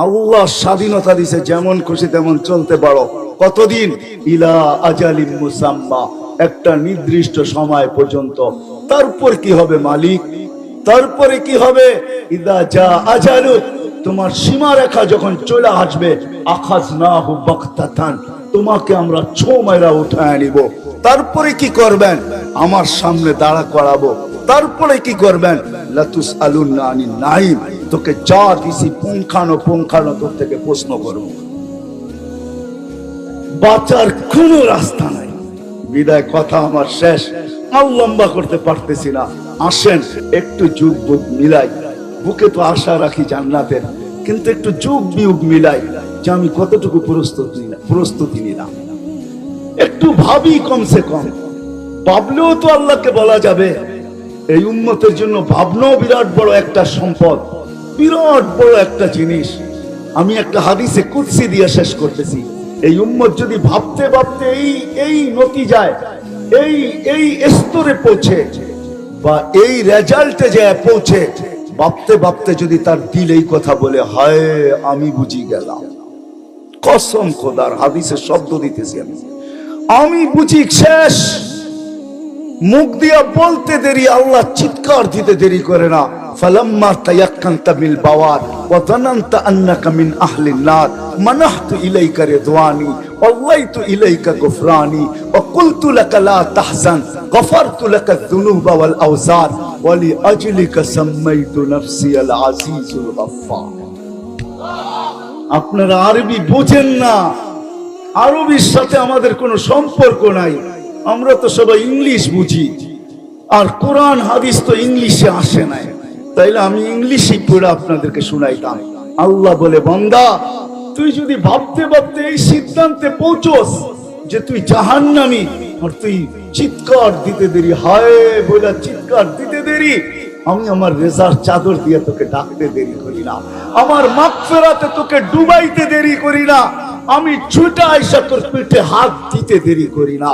আল্লাহ স্বাধীনতা দিছে, যেমন খুশি তেমন চলতে পারো। কতদিন? ইলা আজালিম মুসাম্মা, একটা নির্দিষ্ট সময় পর্যন্ত। তারপর কি হবে মালিক? তারপরে কি হবে? ইদা জা আজালুক, তোমার সীমারেখা যখন চলে আসবে, আখাযনাহু বাগতাতান, তোমাকে আমরা ছো মাইরা উঠায় নিব। তারপরে কি করবেন? আমার সামনে দাঁড়া করাবো। তারপরে কি করবেন? লাতুস আলুন্না আনিন নাইম, তোকে যা দিছি পুঙ্খানো পুঙ্খানো তোর থেকে প্রশ্ন করব। বাঁচার কোনো রাস্তা নাই। বিদায়, কথা আমার শেষ, আর লম্বা করতে পারতেছি না। আসেন একটু যুগ বুক মিলাই। বুকে তো আশা রাখি জান্নাতের, কিন্তু একটু যুগ বিয়োগ মিলাই যে আমি কতটুকু প্রস্তুতি নিলাম। একটু ভাবি, কমসে কম ভাবলেও তো আল্লাহকে বলা যাবে। এই উম্মতের জন্য ভাবনাও বিরাট বড় একটা সম্পদ, বিরাট বড় একটা জিনিস। আমি একটা হাদিসে কুদসি দিয়ে শেষ করতেছি। এই উম্মত যদি ভাবতে ভাবতে এই নতিজায়, এই স্তরে পৌঁছে বা এই রেজাল্টে যায় পৌঁছে, ভাবতে ভাবতে যদি তার দিল এই কথা বলে, হায় আমি বুঝি গেলাম, কসম খোদার, হাদিসের শব্দ দিতেছি আমি বুঝি শেষ। মুখ দিয়া বলতে দেরি, আল্লাহ চিৎকার দিতে দেরি করে না। ফালাম্মা তায়াক্কানতা বিল বাওয়ার ওয়া যানানতা আন্নাকা মিন আহলিন নার মানাহতু ইলাইকা রিদওয়ানি ওয়াল্লাইতু ইলাইকা গুফরানি ওয়া কুলতু লাকা লা তাহজান গফারতু লাকা যুনুবা ওয়াল আওজার ওয়া লিআজলিকা সাম্মাইতু নাফসি আল আজিজুল গফফার। আপনারা আরবি বোঝেন না, আরবির সাথে আমাদের কোনো সম্পর্ক নাই। আমরা তো সবাই ইংলিশ বুঝি, আর কোরআন হাদিস তো ইংলিশে আসে নাই। তাইলে আমি ইংলিশে পড়ে আপনাদেরকে শুনাইতাম। আল্লাহ বলে, বান্দা তুই যদি ভাবতে ভাবতে এই সিদ্ধান্তে পৌঁছস যে তুই জাহান্নামী, আর তুই চিৎকার দিতে দেরি, হায় বলে চিৎকার দিতে দেরি, আমি আমার রেজার চাদর দিয়ে তোকে ডাকতে দেরি করি না, আমার মাগফিরাতে তোকে ডুবাইতে দেরি করি না, আমি ছুটে আইসা তোর পিঠে হাত দিতে দেরি করি না,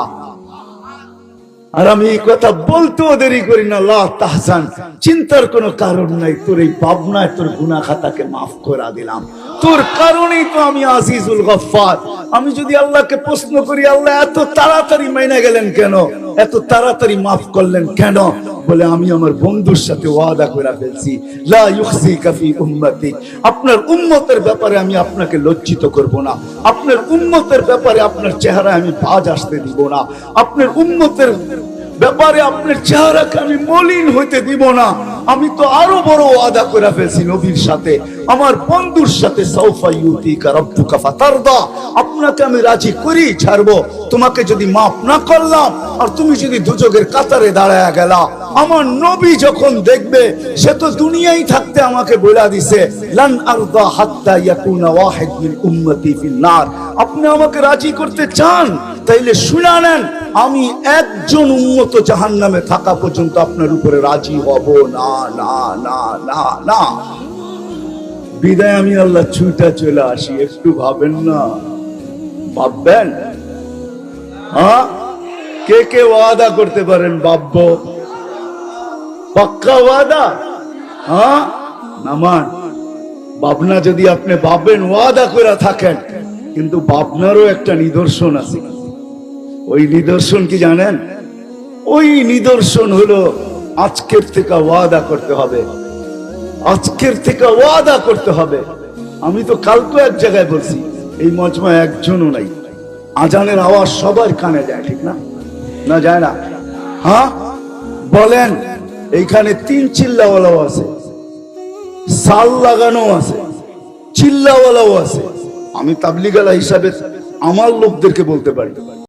আর আমি এই কথা বলতেও দেরি করি না। লা তাহজান, চিন্তার কোনো কারণ নাই, তোর এই ভাবনায় তোর গুনাহ খাতাকে মাফ করে দিলাম, তোর কারণেই তো আমি আজিজুল গফফার। আমি যদি আল্লাহকে প্রশ্ন করি, আল্লাহ এত তাড়াতাড়ি মাইনা গেলেন কেন, এত তাড়াতাড়ি মাফ করলেন কেন? বলে, আমি আমার বন্ধুর সাথে ওয়াদা করে ফেলছি, লা ইউখজিকা ফি উম্মতি, আপনার উম্মতের ব্যাপারে আমি আপনাকে লজ্জিত করব না, আপনার উম্মতের ব্যাপারে আপনার চেহারায় আমি বাজ আসতে দিব না, আপনার উম্মতের ব্যাপারে আপনার চেহারাকে আমি মলিন হইতে দিব না। আমি তো আরো বড় ওয়াদা করে ফেলছি নবীর সাথে, আমার বন্ধুর সাথে, সাউফা ইউতিকা রাব্বুকা ফাতারদা, আপনাকে আমি রাজি করি ছাড়বো। তোমাকে যদি মাফ না করলাম আর তুমি যদি দুজকের কাতারে দাঁড়ায়া গেলা, আমার নবী যখন দেখবে, সে তো দুনিয়ায় থাকতে আমাকে বলে দিছে, লান আরদা হাত্তা ইয়াকুনা ওয়াহিদ মিন উম্মতি ফিন নার। আপনি আমাকে রাজি করতে চান, তাইলে শুনে নেন, আমি একজন উম্মত জাহান্নামে থাকা পর্যন্ত আপনার উপরে রাজি হব না, না না না না। বিদায়, আমি আল্লাহ ছুটা চলে আসি। একটু ভাবেন না, ভাববেন? হ্যাঁ, কে কে ওয়াদা করতে পারেন? ভাববো, পাক্কা ওয়াদা? হ্যাঁ, নামান ভাবনা যদি আপনি ভাবেন, ওয়াদা করে থাকেন, কিন্তু ভাবনারও একটা নিদর্শন আছে। ওই নিদর্শন কি জানেন? ওই নিদর্শন হলো আজকের থেকে ওয়াদা করতে হবে, আজকের থেকে ওয়াদা করতে হবে। আমি তো কালকে এক জায়গায় বলছি, এই মজমায় একজনও নাই, আজানের আওয়াজ সবার কানে যায়, ঠিক না? না যায় না? হ্যাঁ বলেন, এইখানে 3 চিল্লাওয়ালাও আছে, সাল লাগানো আছে, চিল্লাওয়ালাও আছে। আমি তাবলিগালা হিসাবে আমার লোকদেরকে বলতে পারি,